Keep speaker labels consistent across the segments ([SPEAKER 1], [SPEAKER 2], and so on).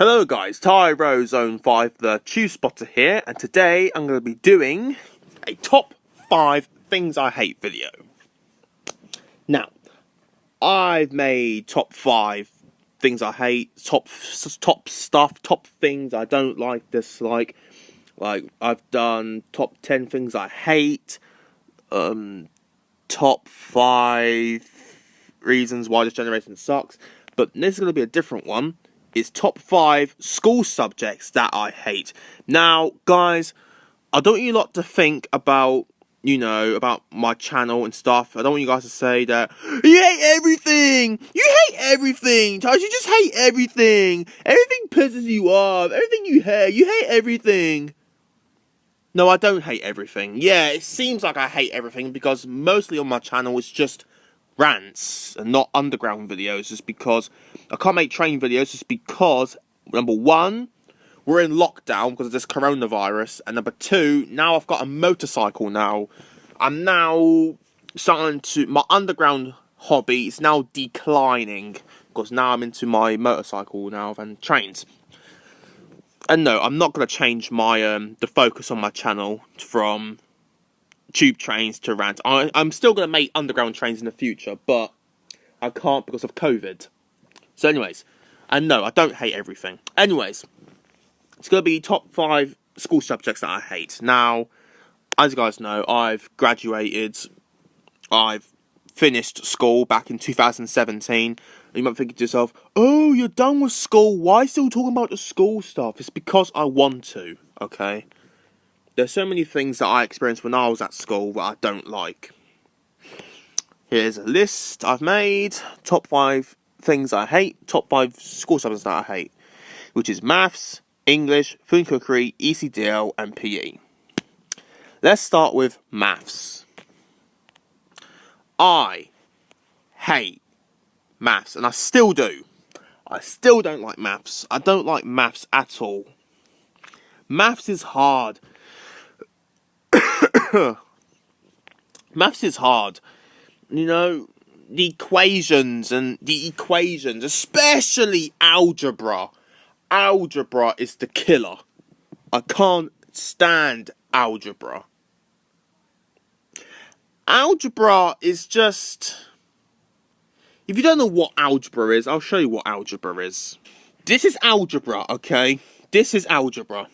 [SPEAKER 1] Hello guys, Tyro Zone 5 the Tube Spotter here, and today I'm going to be doing a top 5 things I hate video. Now, I've made top 5 things I hate, top stuff, top things I don't like, dislike. Like, I've done top 10 things I hate, top 5 reasons why this generation sucks, but this is going to be a different one. It's top 5 school subjects that I hate. Now, guys, I don't want you lot to think about, about my channel and stuff. I don't want you guys to say that, you hate everything! You hate everything! Taj, you just hate everything! Everything pisses you off! Everything you hate everything! No, I don't hate everything. Yeah, it seems like I hate everything because mostly on my channel it's just rants and not underground videos, just because I can't make train videos, just because, number one, we're in lockdown because of this coronavirus, and number two, now I've got a motorcycle now. I'm now starting to, my underground hobby is now declining, because now I'm into my motorcycle now and trains. And no, I'm not going to change my, the focus on my channel from tube trains to rant. I'm still going to make underground trains in the future, but I can't because of COVID. So anyways, and no, I don't hate everything. Anyways, it's going to be top 5 school subjects that I hate. Now, as you guys know, I've graduated. I've finished school back in 2017. You might be thinking to yourself, oh, you're done with school. Why still talking about the school stuff? It's because I want to, okay? There's so many things that I experienced when I was at school that I don't like. Here's a list I've made. Top 5 things I hate. Top 5 school subjects that I hate. Which is maths, English, food and cookery, ECDL and PE. Let's start with maths. I hate maths, and I still do. I still don't like maths. I don't like maths at all. Maths is hard. Maths is hard. You know, the equations, especially algebra. Algebra is the killer. I can't stand algebra. Algebra is just... If you don't know what algebra is, I'll show you what algebra is. This is algebra, okay? This is algebra.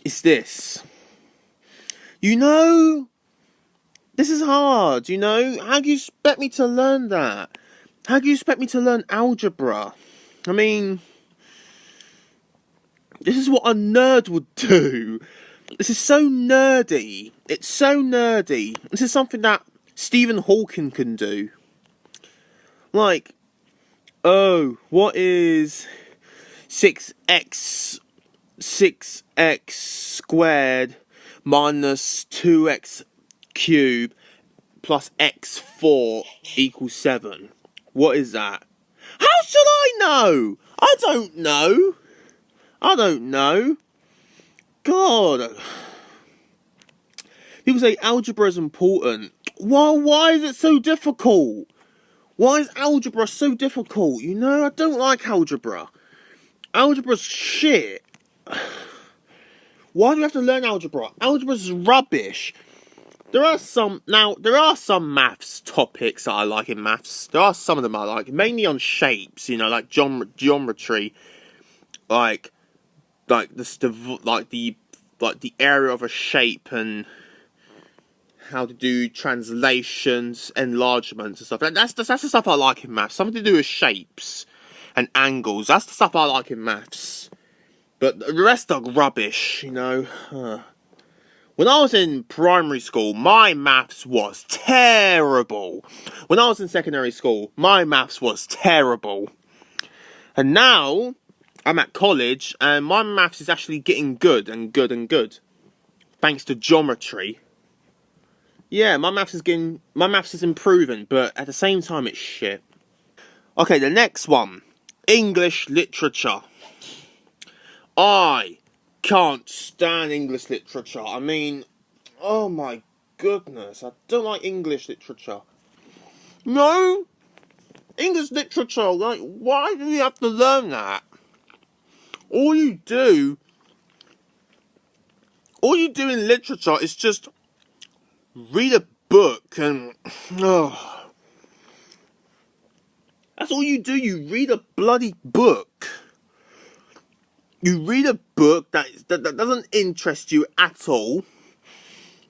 [SPEAKER 1] It's this. This is hard, How do you expect me to learn that? How do you expect me to learn algebra? I mean, this is what a nerd would do. This is so nerdy. It's so nerdy. This is something that Stephen Hawking can do. Like, oh, what is 6x squared minus 2x cubed plus x4 equals 7? What is that? How should I know? I don't know. God. People say algebra is important. Well, why is it so difficult? Why is algebra so difficult? I don't like algebra. Algebra's shit. Why do we have to learn algebra? Algebra's rubbish. There are some maths topics that I like in maths. There are some of them I like, mainly on shapes, like geometry, like the area of a shape and how to do translations, enlargements and stuff. That's the stuff I like in maths. Something to do with shapes and angles. That's the stuff I like in maths. But the rest are rubbish, When I was in primary school, my maths was terrible. When I was in secondary school, my maths was terrible. And now, I'm at college, and my maths is actually getting good and good and good. Thanks to geometry. Yeah, my maths is improving, but at the same time, it's shit. Okay, the next one. English literature. I can't stand English literature. I mean, oh my goodness, I don't like English literature. No, English literature, like, why do you have to learn that? All you do in literature is just read a book and, oh, that's all you do, you read a bloody book. You read a book that doesn't interest you at all.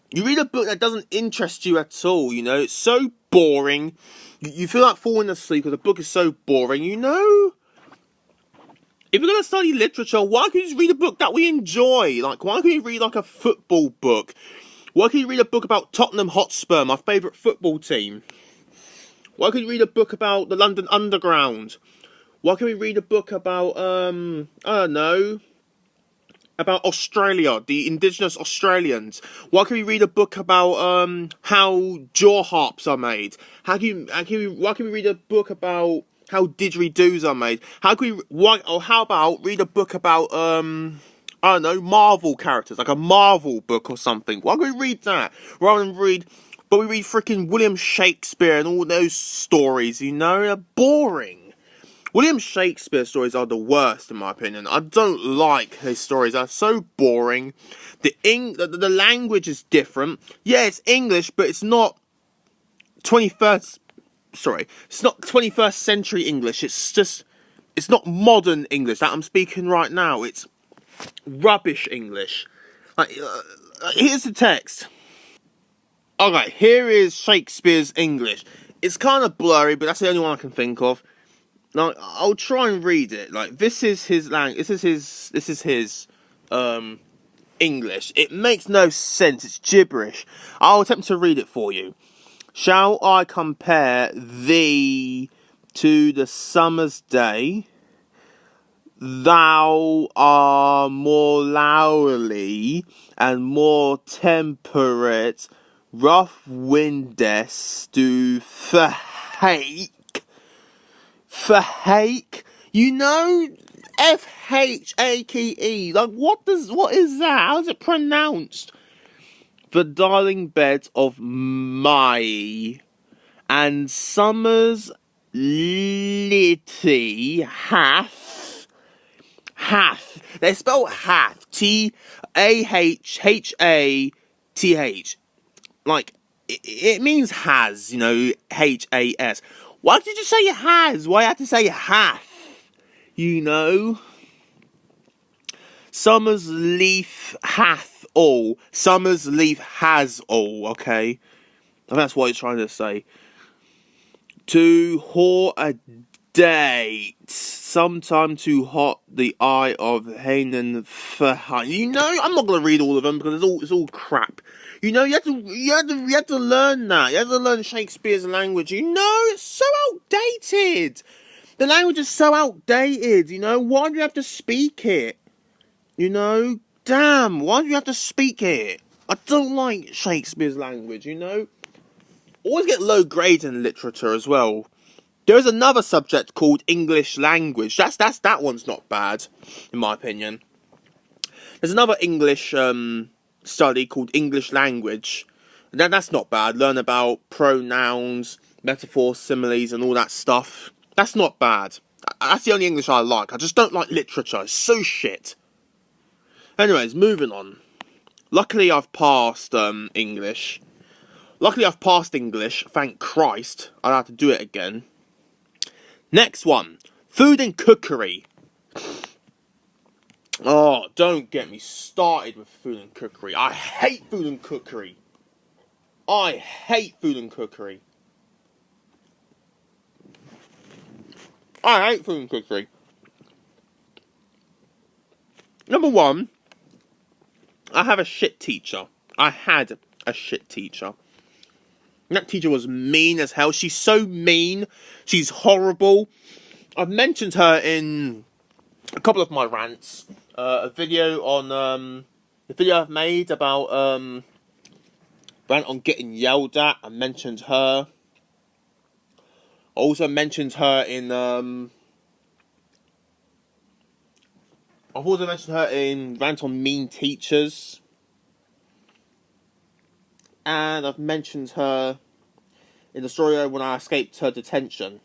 [SPEAKER 1] You read a book that doesn't interest you at all, you know, it's so boring. You feel like falling asleep because the book is so boring, you know? If you're going to study literature, why can't you just read a book that we enjoy? Like, why can't you read, like, a football book? Why can't you read a book about Tottenham Hotspur, my favourite football team? Why can't you read a book about the London Underground? Why can't we read a book about, I don't know, about Australia, the indigenous Australians? Why can't we read a book about, how jaw harps are made? Why can we read a book about how didgeridoos are made? How about read a book about, I don't know, Marvel characters, like a Marvel book or something? Why can't we read that rather than we read freaking William Shakespeare and all those stories, you know? They're boring. William Shakespeare stories are the worst, in my opinion. I don't like his stories. They're so boring. The language is different. Yeah, it's English, but it's not 21st... Sorry. It's not 21st century English. It's not modern English that I'm speaking right now. It's rubbish English. Like, here's the text. Okay, here is Shakespeare's English. It's kind of blurry, but that's the only one I can think of. Now, I'll try and read it. Like, this is his language. This is his English. It makes no sense. It's gibberish. I'll attempt to read it for you. Shall I compare thee to the summer's day? Thou art more lourly and more temperate, rough windest do fahake. Fahake? You know, Fhake. Like, what is that? How's it pronounced? The darling bed of my and summer's litty hath. They spell hath. Tahhath. Like, it means has, you know, Has. Why did you say has? Why have to say hath? You know? Summer's leaf hath all. Summer's leaf has all, okay? And that's what he's trying to say. To whore a date. Sometime to hot the eye of Hanan Fahan. You know, I'm not going to read all of them because it's all crap. You know, you have to learn that. You have to learn Shakespeare's language. You know, it's so outdated. The language is so outdated, you know. Why do you have to speak it? You know? Damn, why do you have to speak it? I don't like Shakespeare's language, you know. Always get low grades in literature as well. There is another subject called English language. That one's not bad, in my opinion. There's another English study called English language. That's not bad. Learn about pronouns, metaphors, similes, and all that stuff. That's not bad. That's the only English I like. I just don't like literature. It's so shit. Anyways, moving on. Luckily, I've passed English. Thank Christ. I don't have to do it again. Next one. Food and cookery. Oh, don't get me started with food and cookery. I hate food and cookery. I hate food and cookery. Number one, I have a shit teacher. I had a shit teacher. That teacher was mean as hell. She's so mean. She's horrible. I've mentioned her in a couple of my rants. A video on the video I've made about rant on getting yelled at. I mentioned her. I also mentioned her in I've also mentioned her in rant on mean teachers. And I've mentioned her in the story when I escaped her detention.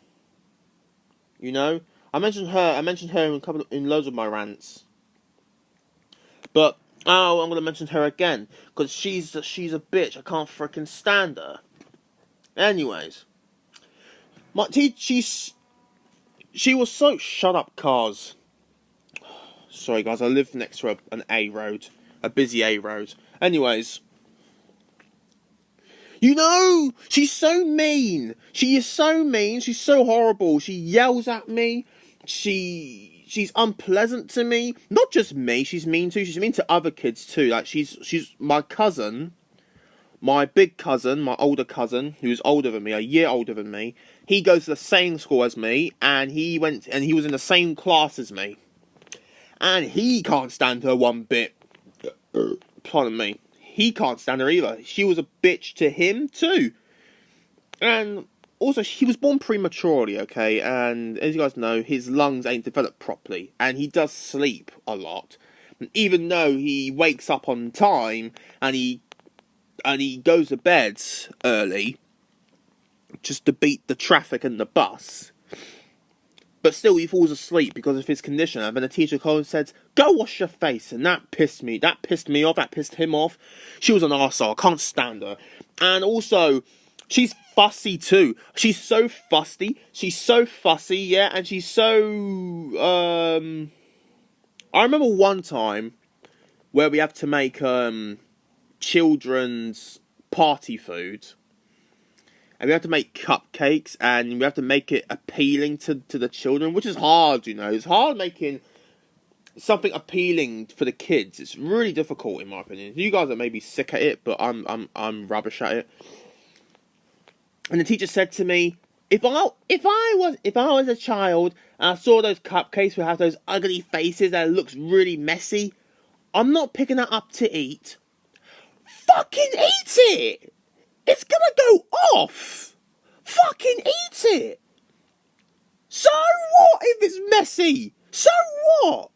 [SPEAKER 1] You know, I mentioned her in loads of my rants, but I'm gonna mention her again because she's a bitch. I can't freaking stand her. Anyways, she was so shut up, cars. Sorry guys, I live next to an A road, a busy A road. Anyways, you know, she's so mean. She is so mean. She's so horrible. She yells at me. She's unpleasant to me. Not just me. She's mean too. She's mean to other kids too. Like she's my cousin, my big cousin, my older cousin, who's older than me, a year older than me. He goes to the same school as me, and he was in the same class as me. And he can't stand her one bit. Pardon me. He can't stand her either. She was a bitch to him too. And also, he was born prematurely, okay? And as you guys know, his lungs ain't developed properly. And he does sleep a lot. And even though he wakes up on time and he goes to bed early just to beat the traffic and the bus, but still he falls asleep because of his condition. And then the teacher called and said, "Go wash your face." And that pissed me off, that pissed him off. She was an arsehole, I can't stand her. And also, she's fussy too. She's so fussy, yeah, and she's so, I remember one time where we have to make, children's party food. And we have to make cupcakes, and we have to make it appealing to the children, which is hard, you know. It's hard making something appealing for the kids. It's really difficult, in my opinion. You guys are maybe sick at it, but I'm rubbish at it. And the teacher said to me, if I was a child and I saw those cupcakes that have those ugly faces that looks really messy, I'm not picking that up to eat. Fucking eat it! It's gonna go off! Fucking eat it! So what if it's messy? So what?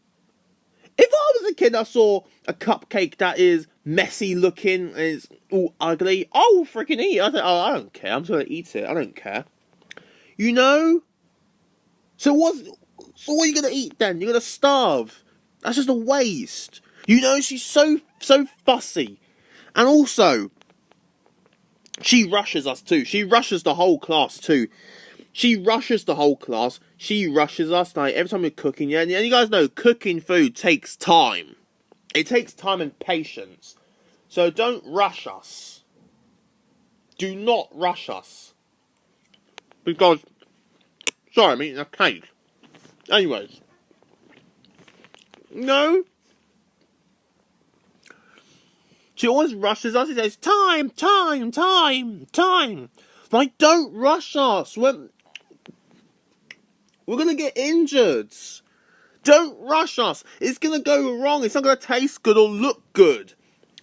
[SPEAKER 1] If I was a kid I saw a cupcake that is messy looking and is all ugly, I will freaking eat it. I don't care. I'm just gonna eat it. I don't care. You know? So what are you gonna eat then? You're gonna starve. That's just a waste. You know, she's so fussy. And also, she rushes us too. She rushes the whole class too. She rushes us, like, every time we're cooking, yeah? And you guys know, cooking food takes time. It takes time and patience. So don't rush us. Do not rush us. Because, sorry, I'm eating a cake. Anyways. No. She always rushes us. She says, time. Like, don't rush us. We're gonna get injured. Don't rush us. It's gonna go wrong. It's not gonna taste good or look good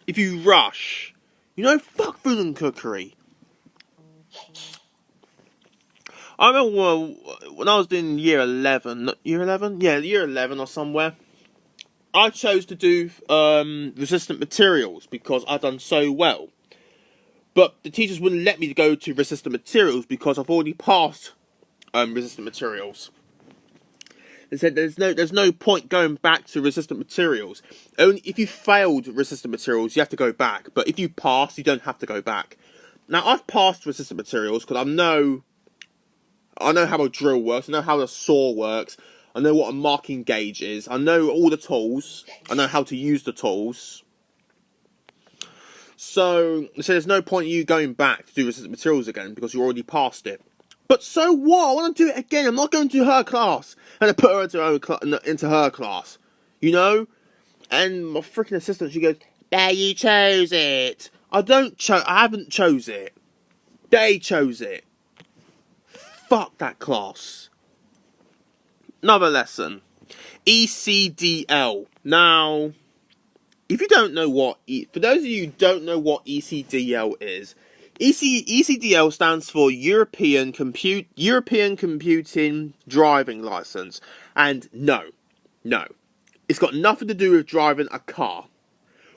[SPEAKER 1] if you rush. You know, fuck food and cookery. I remember when I was in year 11. Year 11? Yeah, year 11 or somewhere. I chose to do resistant materials because I'd done so well. But the teachers wouldn't let me go to resistant materials because I've already passed resistant materials. They said there's no point going back to resistant materials. Only if you failed resistant materials, you have to go back. But if you pass, you don't have to go back. Now, I've passed resistant materials because I know how a drill works. I know how a saw works. I know what a marking gauge is. I know all the tools. I know how to use the tools. So there's no point in you going back to do resistant materials again because you already passed it. But so what? I want to do it again. I'm not going to her class and I put her into her class. You know? And my freaking assistant, she goes, "There, you chose it." I haven't chose it. They chose it. Fuck that class. Another lesson. ECDL. Now, if you don't know for those of you who don't know what ECDL is, ECDL stands for European Computing Driving License. And no. It's got nothing to do with driving a car.